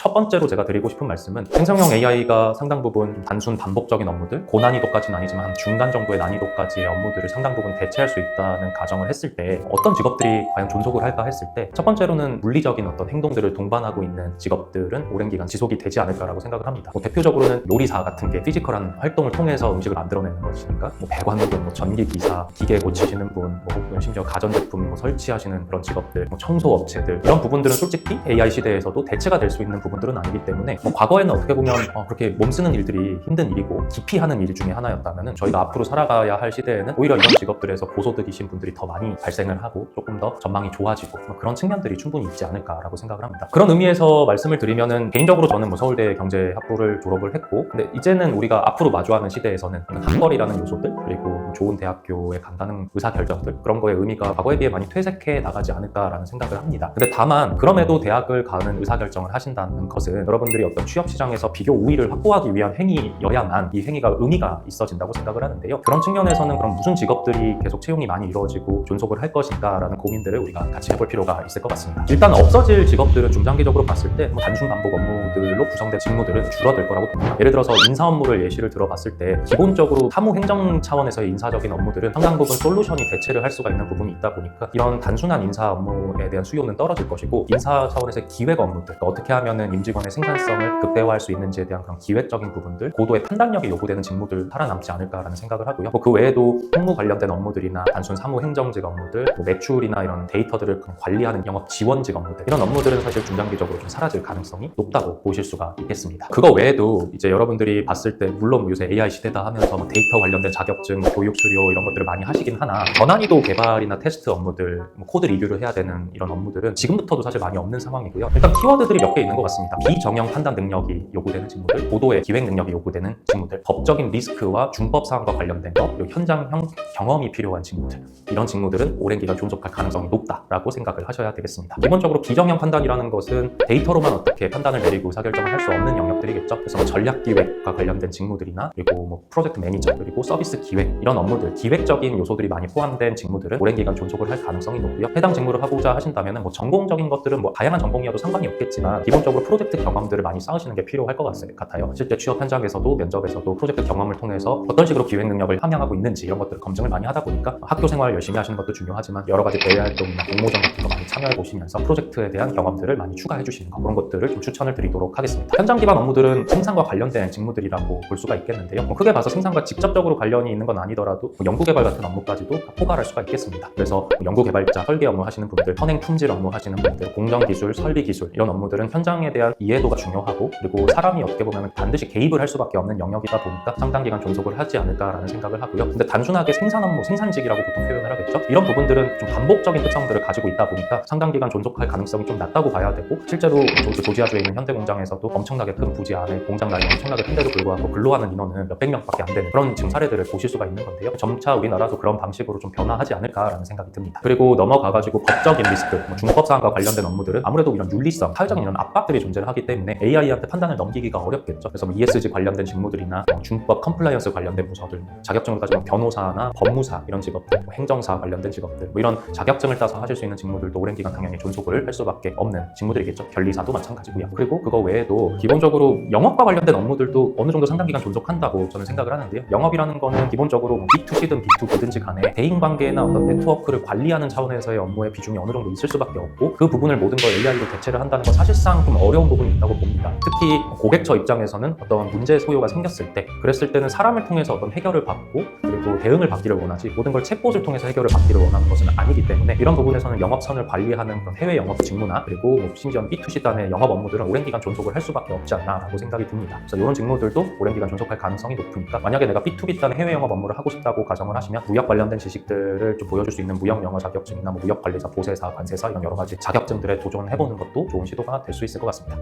첫 번째로 제가 드리고 싶은 말씀은 생성형 AI가 상당 부분 단순 반복적인 업무들, 고난이도까지는 아니지만 한 중간 정도의 난이도까지의 업무들을 상당 부분 대체할 수 있다는 가정을 했을 때 어떤 직업들이 과연 존속을 할까 했을 때 첫 번째로는 물리적인 어떤 행동들을 동반하고 있는 직업들은 오랜 기간 지속이 되지 않을까라고 생각을 합니다. 대표적으로는 요리사 같은 게 피지컬한 활동을 통해서 음식을 만들어내는 것이니까 배관분, 전기기사, 기계 고치시는 분, 혹은 심지어 가전제품 설치하시는 그런 직업들, 청소업체들 이런 부분들은 솔직히 AI 시대에서도 대체가 될 수 있는 부분들은 아니기 때문에 과거에는 어떻게 보면 그렇게 몸쓰는 일들이 힘든 일이고 기피하는 일 중에 하나였다면 저희가 앞으로 살아가야 할 시대에는 오히려 이런 직업들에서 고소득이신 분들이 더 많이 발생을 하고 조금 더 전망이 좋아지고 그런 측면들이 충분히 있지 않을까라고 생각을 합니다. 그런 의미에서 말씀을 드리면은 개인적으로 저는 서울대 경제학부를 졸업을 했고 근데 이제는 우리가 앞으로 마주하는 시대에서는 학벌이라는 요소들 그리고 좋은 대학교에 간다는 의사결정들 그런 거의 의미가 과거에 비해 많이 퇴색해 나가지 않을까라는 생각을 합니다. 근데 다만 그럼에도 대학을 가는 의사결정을 하신다는 것은 여러분들이 어떤 취업시장에서 비교 우위를 확보하기 위한 행위여야만 이 행위가 의미가 있어진다고 생각을 하는데요. 그런 측면에서는 그럼 무슨 직업들이 계속 채용이 많이 이루어지고 존속을 할 것인가라는 고민들을 우리가 같이 해볼 필요가 있을 것 같습니다. 일단 없어질 직업들은 중장기적으로 봤을 때 단순 반복 업무들로 구성된 직무들은 줄어들 거라고 봅니다. 예를 들어서 인사 업무를 예시를 들어봤을 때 기본적으로 사무 행정 차원에서의 인사적인 업무들은 상당 부분 솔루션이 대체를 할 수가 있는 부분이 있다 보니까 이런 단순한 인사 업무에 대한 수요는 떨어질 것이고 인사 차원에서의 기획 업무들 어떻게 하면은 임직원의 생산성을 극대화할 수 있는지에 대한 그런 기획적인 부분들 고도의 판단력이 요구되는 직무들 살아남지 않을까라는 생각을 하고요. 그 외에도 총무 관련된 업무들이나 단순 사무 행정직 업무들 매출이나 이런 데이터들을 관리하는 영업 지원직 업무들 이런 업무들은 사실 중장기적으로 좀 사라질 가능성이 높다고 보실 수가 있겠습니다. 그거 외에도 이제 여러분들이 봤을 때 물론 요새 AI 시대다 하면서 데이터 관련된 자격증, 교육 수료 이런 것들을 많이 하시긴 하나 저난이도 개발이나 테스트 업무들, 코드 리뷰를 해야 되는 이런 업무들은 지금부터도 사실 많이 없는 상황이고요. 일단 키워드들이 몇 개 있는 것 같습니다. 비정형 판단 능력이 요구되는 직무들, 고도의 기획 능력이 요구되는 직무들, 법적인 리스크와 준법 사항과 관련된 것, 그리고 현장형 경험이 필요한 직무들 이런 직무들은 오랜 기간 존속할 가능성이 높다라고 생각을 하셔야 되겠습니다. 기본적으로 비정형 판단이라는 것은 데이터로만 어떻게 판단을 내리고 의사결정을 할 수 없는 영역들이겠죠. 그래서 전략 기획과 관련된 직무들이나 그리고 프로젝트 매니저 그리고 서비스 기획 이런 업무들 기획적인 요소들이 많이 포함된 직무들은 오랜 기간 존속을 할 가능성이 높고요. 해당 직무를 하고자 하신다면 전공적인 것들은 다양한 전공이어도 상관이 없겠지만 기본적으로 프로젝트 경험들을 많이 쌓으시는 게 필요할 것 같아요. 실제 취업 현장에서도 면접에서도 프로젝트 경험을 통해서 어떤 식으로 기획 능력을 함양하고 있는지 이런 것들을 검증을 많이 하다 보니까 학교 생활 열심히 하시는 것도 중요하지만 여러 가지 대외 활동이나 공모전 같은 거 많이 참여해 보시면서 프로젝트에 대한 경험들을 많이 추가해 주시는 거 그런 것들을 좀 추천을 드리도록 하겠습니다. 현장 기반 업무들은 생산과 관련된 직무들이라고 볼 수가 있겠는데요. 크게 봐서 생산과 직접적으로 관련이 있는 건 아니더라도 연구개발 같은 업무까지도 포괄할 수가 있겠습니다. 그래서 연구개발자, 설계 업무 하시는 분들, 선행 품질 업무 하시는 분들, 공정기술, 설비기술 이런 업무들은 현장에 대한 이해도가 중요하고 그리고 사람이 어떻게 보면 반드시 개입을 할 수밖에 없는 영역이다 보니까 상당 기간 존속을 하지 않을까라는 생각을 하고요. 근데 단순하게 생산 업무, 생산직이라고 보통 표현을 하겠죠. 이런 부분들은 좀 반복적인 특성들을 가지고 있다 보니까 상당 기간 존속할 가능성이 좀 낮다고 봐야 되고 실제로 조지아주에 있는 현대공장에서도 엄청나게 큰 부지 안에 공장 라인이 엄청나게 큰데도 불구하고 근로하는 인원은 몇백 명밖에 안 되는 그런 지금 사례들을 보실 수가 있는 건데요. 점차 우리나라도 그런 방식으로 좀 변화하지 않을까라는 생각이 듭니다. 그리고 넘어가가지고 법적인 리스크, 준법사항과 관련된 업무들은 아무래도 이런 윤리성, 사회적인 이런 압박들이 존재를 하기 때문에 AI한테 판단을 넘기기가 어렵겠죠. 그래서 ESG 관련된 직무들이나 준법, 컴플라이언스 관련된 부서들, 자격증을 따지면 변호사나 법무사 이런 직업들, 행정사 관련된 직업들 이런 자격증을 따서 하실 수 있는 직무들도 오랜 기간 당연히 존속을 할 수밖에 없는 직무들이겠죠. 변리사도 마찬가지고요. 그리고 그거 외에도 기본적으로 영업과 관련된 업무들도 어느 정도 상당 기간 존속한다고 저는 생각을 하는데요. 영업이라는 거는 기본적으로 B2C든 B2B든지 간에 대인관계나 어떤 네트워크를 관리하는 차원에서의 업무의 비중이 어느 정도 있을 수밖에 없고 그 부분을 모든 걸 AI로 대체를 한다는 건 사실상 좀 어려운 부분이 있다고 봅니다. 특히 고객처 입장에서는 어떤 문제 소요가 생겼을 때 그랬을 때는 사람을 통해서 어떤 해결을 받고 그리고 대응을 받기를 원하지 모든 걸 챗봇을 통해서 해결을 받기를 원하는 것은 아니기 때문에 이런 부분에서는 영업선을 관리하는 그런 해외 영업 직무나 그리고 심지어 B2C 단의 영업 업무들은 오랜 기간 존속을 할 수밖에 없지 않나라고 생각이 듭니다. 그래서 이런 직무들도 오랜 기간 존속할 가능성이 높으니까 만약에 내가 B2B 단의 해외 영업 업무를 하고 싶다고 가정을 하시면 무역 관련된 지식들을 좀 보여줄 수 있는 무역 영어 자격증이나 무역 관리사, 보세사, 관세사 이런 여러 가지 자격증들에 도전해보는 것도 좋은 시도가 될 수 있을 것 같습니다.